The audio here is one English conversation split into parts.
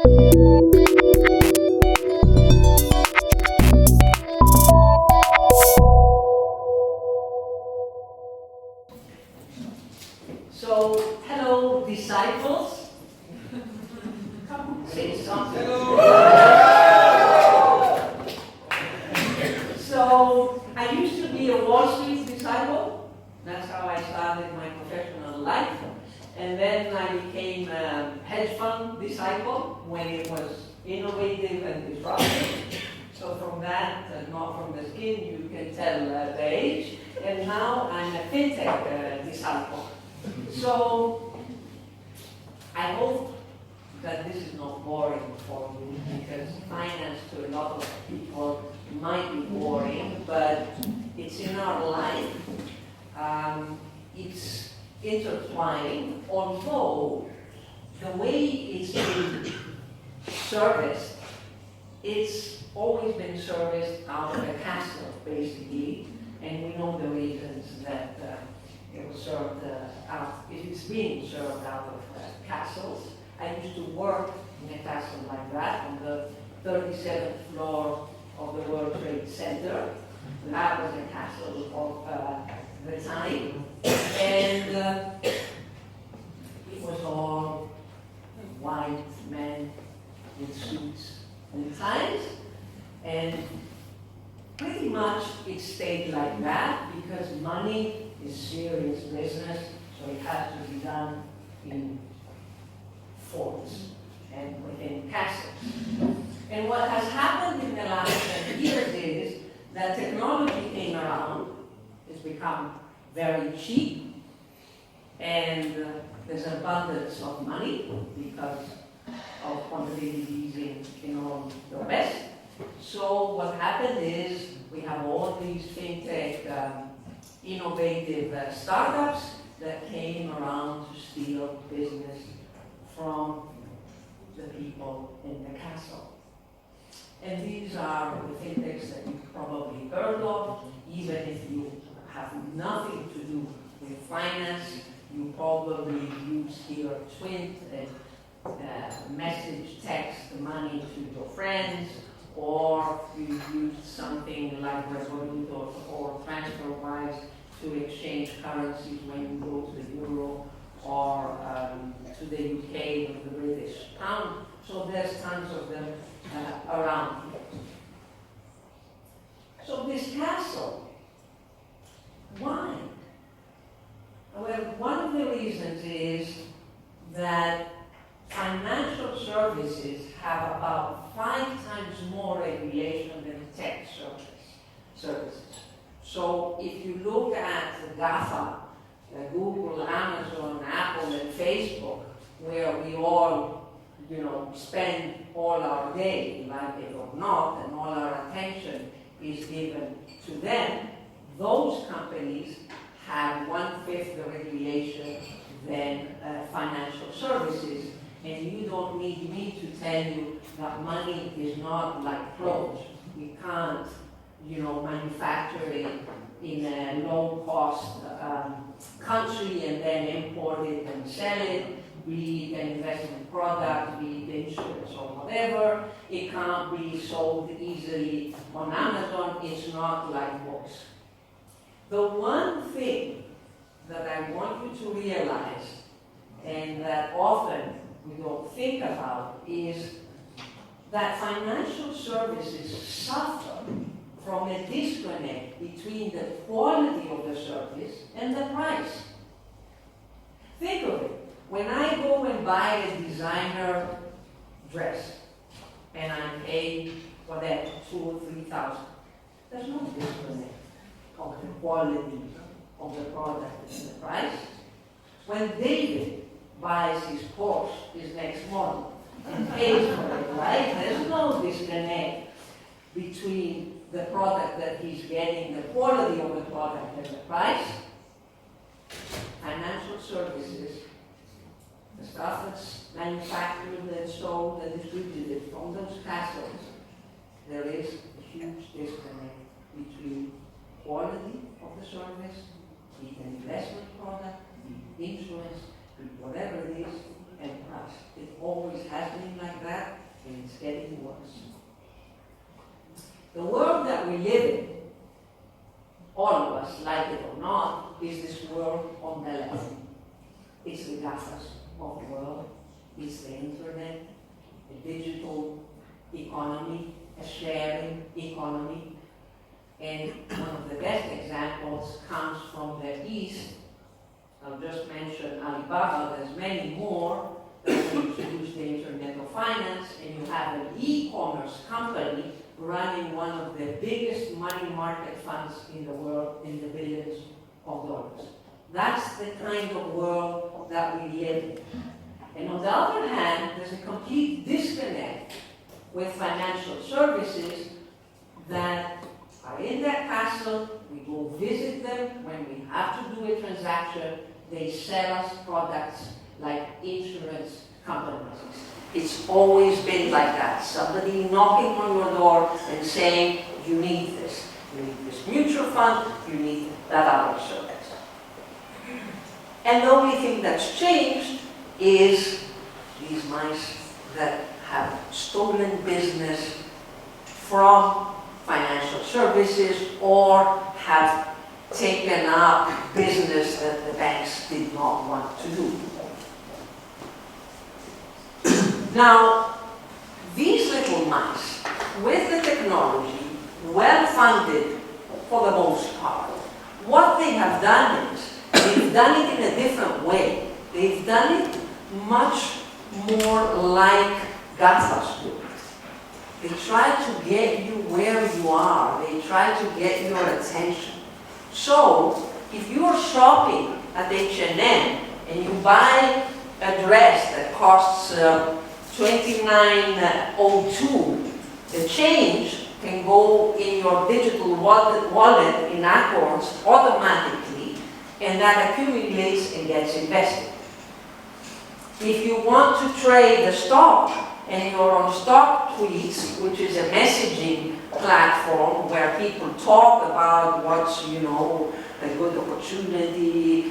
So, hello, disciples. Come, say something. So, I used to be a Wall Street disciple. That's how I started my professional life. And then I became a hedge fund disciple when it was innovative and disruptive. So from that, not from the skin, you can tell the age. And now I'm a Fintech disciple. So I hope that this is not boring for you, because finance to a lot of people might be boring, but it's in our life. It's intertwined, although the way it's been serviced, it's always been serviced out of a castle, basically, and we know the reasons that it was served out. It's being served out of castles. I used to work in a castle like that on the 37th floor of the World Trade Center. That was a castle of the time, and it was all white men with suits and ties, and pretty much it stayed like that because money is serious business, so it has to be done in forts and within castles. And what has happened in the last 10 years is that technology came around, it's become very cheap, and there's abundance of money because of quantitative easing in all the West. So what happened is we have all these fintech innovative startups that came around to steal business from the people in the castle. And these are the fintechs that you've probably heard of, even if you have nothing to do with finance. You probably use here Twint and message, text money to your friends, or you use something like Revolut or TransferWise to exchange currencies when you go to the euro or to the UK with the British pound. So there's tons of them around. So this castle, why? Well, one of the reasons is that financial services have about 5 times more regulation than tech services. So if you look at the GAFA, Google, Amazon, Apple, and Facebook, where we all, spend all our day, like it or not, and all our attention is given to them, those companies have 1/5 the regulation than financial services. And you don't need me to tell you that money is not like clothes. We can't, manufacture it in a low-cost country and then import it and sell it, be it an investment product, be it insurance or whatever. It can't be sold easily on Amazon. It's not like books. The one thing that I want you to realize, and that often we don't think about, is that financial services suffer from a disconnect between the quality of the service and the price. Think of it. When I go and buy a designer dress and I pay whatever, $2,000 or $3,000, there's no disconnect of the quality of the product and the price. When David buys his Porsche, his next model, and pays for it, right? There's no disconnect between the product that he's getting, the quality of the product, and the price. Financial services, the stuff that's manufactured and sold and distributed from those castles, there is a huge disconnect between quality of the service, be it an investment product, be it insurance, be it whatever it is, and trust. It always has been like that, and it's getting worse. The world that we live in, all of us, like it or not, is this world on the left. It's the GAFAs of the world. It's the internet, a digital economy, a sharing economy. And one of the best examples comes from the East. I'll just mention Alibaba. There's many more that introduced the Internet of Finance, and you have an e-commerce company running one of the biggest money market funds in the world in the billions of dollars. That's the kind of world that we live in. And on the other hand, there's a complete disconnect with financial services that are in that castle. We go visit them when we have to do a transaction. They sell us products like insurance companies. It's always been like that. Somebody knocking on your door and saying, you need this. You need this mutual fund, you need that other service. And the only thing that's changed is these mice that have stolen business from financial services or have taken up business that the banks did not want to do. Now, these little mice, with the technology, well-funded for the most part, what they have done is, they've done it in a different way. They've done it much more like GAFAs do. They try to get you where you are. They try to get your attention. So, if you're shopping at H&M and you buy a dress that costs $29.02, the change can go in your digital wallet in Accords automatically, and that accumulates and gets invested. If you want to trade the stock and you're on Stock Tweets, which is a messaging platform where people talk about what's, a good opportunity,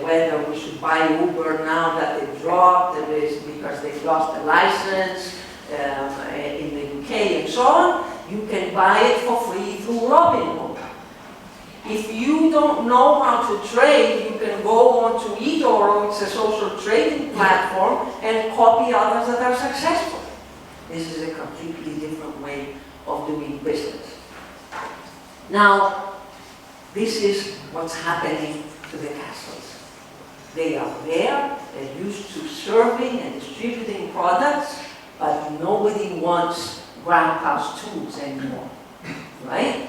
whether we should buy Uber now that they dropped it because they've lost the license in the UK and so on, you can buy it for free through Robinhood. If you don't know how to trade, you can go on to eToro, it's a social trading platform, and copy others that are successful. This is a completely different way of doing business. Now, this is what's happening to the castles. They are there, they're used to serving and distributing products, but nobody wants grandpa's tools anymore, right?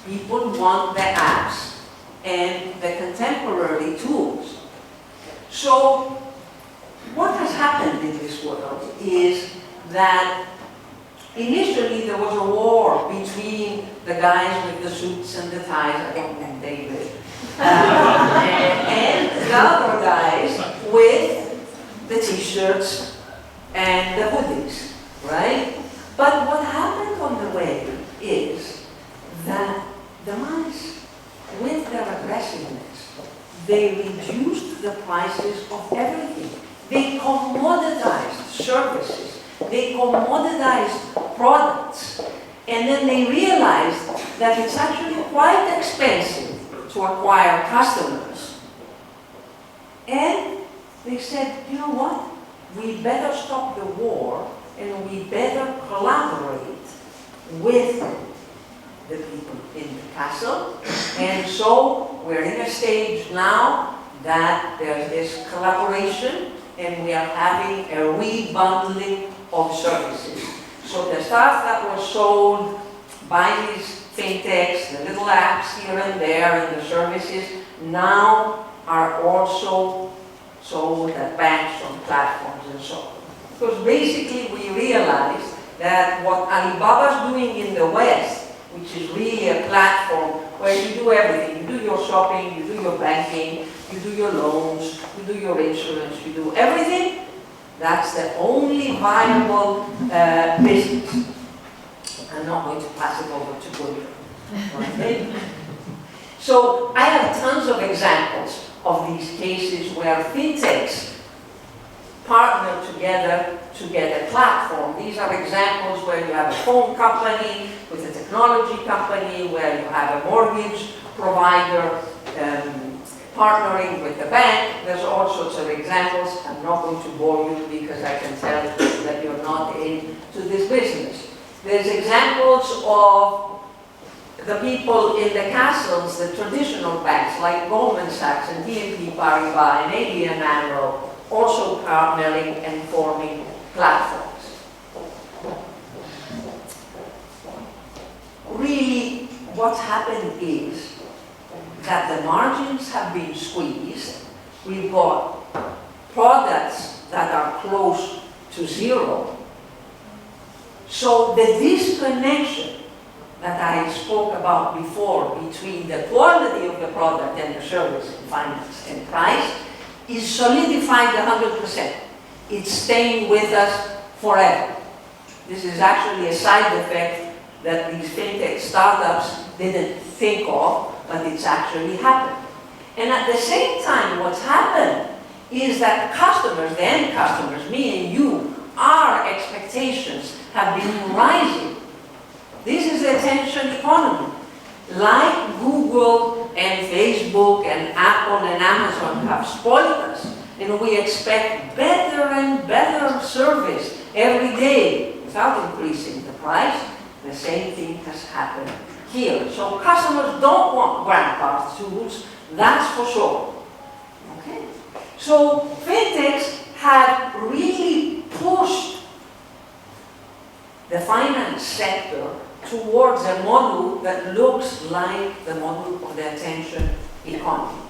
People want the apps and the contemporary tools. So, what has happened in this world is that initially there was a war between the guys with the suits and the ties, I don't know David, and the other guys with the t-shirts and the hoodies, right? But what happened on the way is that the mice, with their aggressiveness, they reduced the prices of everything. They commoditized services. They commoditized products. And then they realized that it's actually quite expensive to acquire customers. And they said, you know what? We better stop the war and we better collaborate with the people in the castle. And so we're in a stage now that there's this collaboration and we are having a rebundling of services. So the stuff that was sold by these fintechs, the little apps here and there and the services, now are also sold at banks on platforms and so on. Because basically we realized that what Alibaba's doing in the West, which is really a platform where you do everything. You do your shopping, you do your banking, you do your loans, you do your insurance, you do everything. That's the only viable business. I'm not going to pass it over to William. Okay? So I have tons of examples of these cases where fintechs partner together to get a platform. These are examples where you have a phone company with a technology company, where you have a mortgage provider partnering with the bank. There's all sorts of examples. I'm not going to bore you because I can tell that you're not into this business. There's examples of the people in the castles, the traditional banks like Goldman Sachs and BNP Paribas and ABN AMRO, also partnering and forming platforms. Really, what's happened is that the margins have been squeezed. We've got products that are close to zero. So the disconnection that I spoke about before between the quality of the product and the service in finance and price is solidified 100%. It's staying with us forever. This is actually a side effect that these fintech startups didn't think of, but it's actually happened. And at the same time, what's happened is that customers, the end customers, me and you, our expectations have been rising. This is the attention economy. Like Google and Facebook and Apple and Amazon have spoiled us, and we expect better and better service every day without increasing the price. The same thing has happened here. So customers don't want grandpa's tools, that's for sure. Okay? So fintechs have really pushed the finance sector towards a model that looks like the model of the attention economy.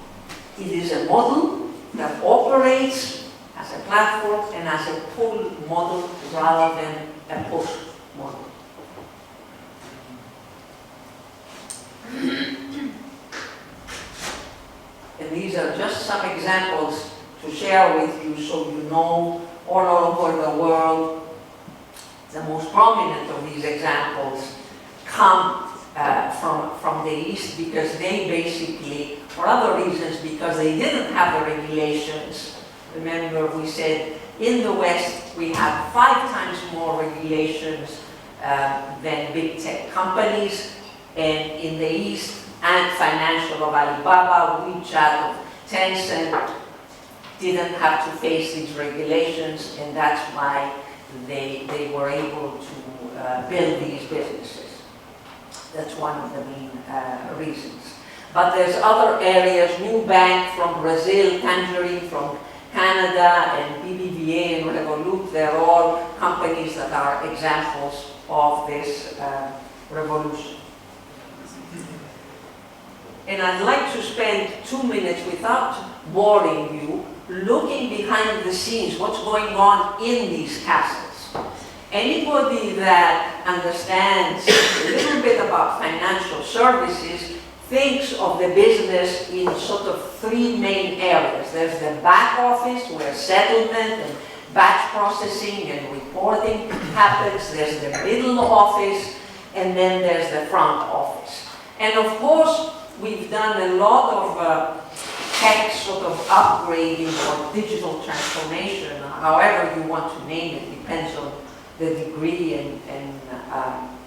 It is a model that operates as a platform and as a pull model rather than a push model. And these are just some examples to share with you so you know all over the world. The most prominent of these examples come from the East because they basically, for other reasons, because they didn't have the regulations. Remember, we said in the West we have 5 times more regulations than big tech companies, and in the East, Ant Financial of Alibaba, WeChat of Tencent didn't have to face these regulations, and that's why they were able to build these businesses. That's one of the main reasons. But there's other areas, Nubank from Brazil, Tangerine from Canada, and BBVA and Revolut. They're all companies that are examples of this revolution. And I'd like to spend 2 minutes, without boring you, looking behind the scenes, what's going on in these castles. Anybody that understands a little bit about financial services thinks of the business in sort of 3 main areas. There's the back office, where settlement and batch processing and reporting happens. There's the middle office, and then there's the front office. And of course, we've done a lot of tech sort of upgrading or digital transformation, however you want to name it, depends on the degree and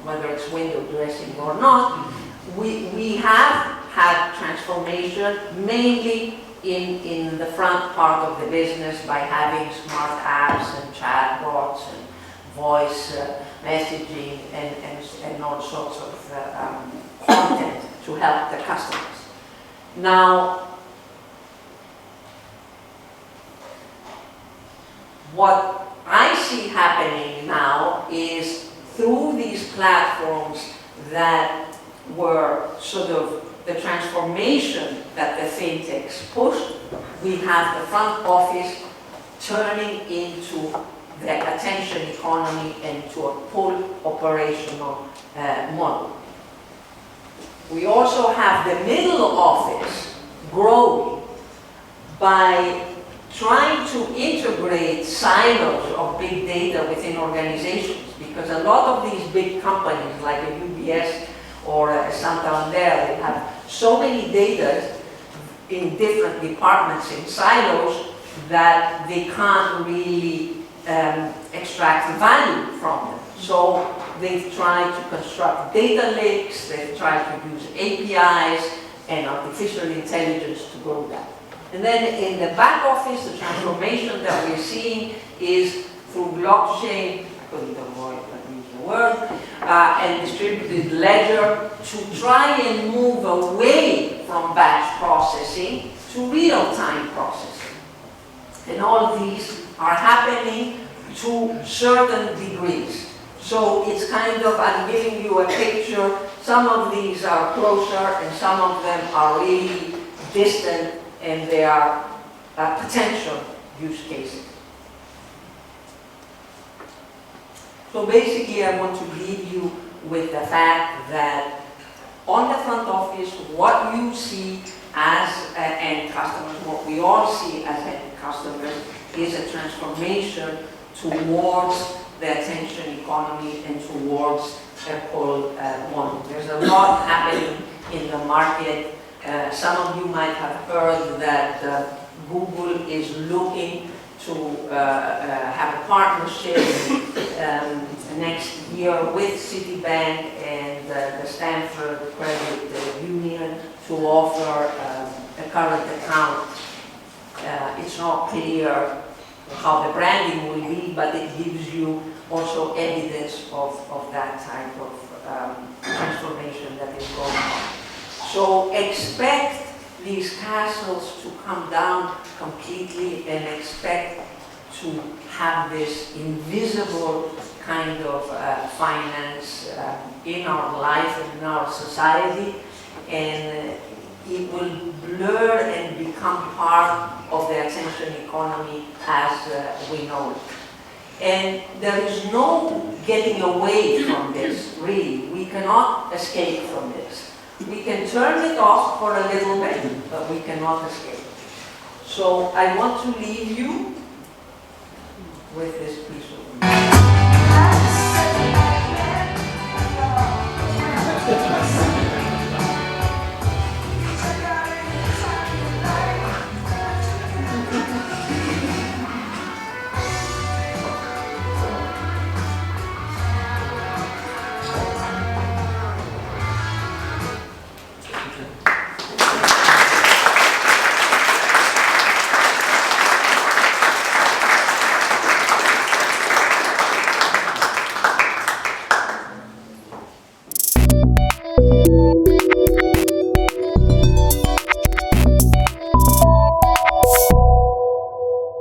whether it's window dressing or not. We have had transformation mainly in the front part of the business by having smart apps and chatbots and voice messaging and all sorts of content to help the customers. Now, what I see happening now is through these platforms that were sort of the transformation that the fintechs pushed, we have the front office turning into the attention economy and to a full operational model. We also have the middle office growing by trying to integrate silos of big data within organizations, because a lot of these big companies like a UBS or a Santander, they have so many data in different departments in silos that they can't really extract value from them. So they've tried to construct data lakes, they've tried to use APIs and artificial intelligence to grow that. And then in the back office, the transformation that we're seeing is through blockchain, I couldn't avoid the word, and distributed ledger to try and move away from batch processing to real-time processing. And all these are happening to certain degrees. So it's kind of, I'm giving you a picture, some of these are closer and some of them are really distant, and they are potential use cases. So basically I want to leave you with the fact that on the front office, what you see as end customers, what we all see as end customers, is a transformation towards the attention economy and towards a pull model. There's a lot happening in the market. Some of you might have heard that Google is looking to have a partnership next year with Citibank and the Stanford Credit Union to offer a current account. It's not clear how the branding will be, but it gives you also evidence of that type of transformation that is going on. So expect these castles to come down completely and expect to have this invisible kind of finance in our life and in our society, and it will blur and become part of the attention economy as we know it. And there is no getting away from this, really. We cannot escape from this. We can turn it off for a little bit, but we cannot escape. So I want to leave you with this piece of music.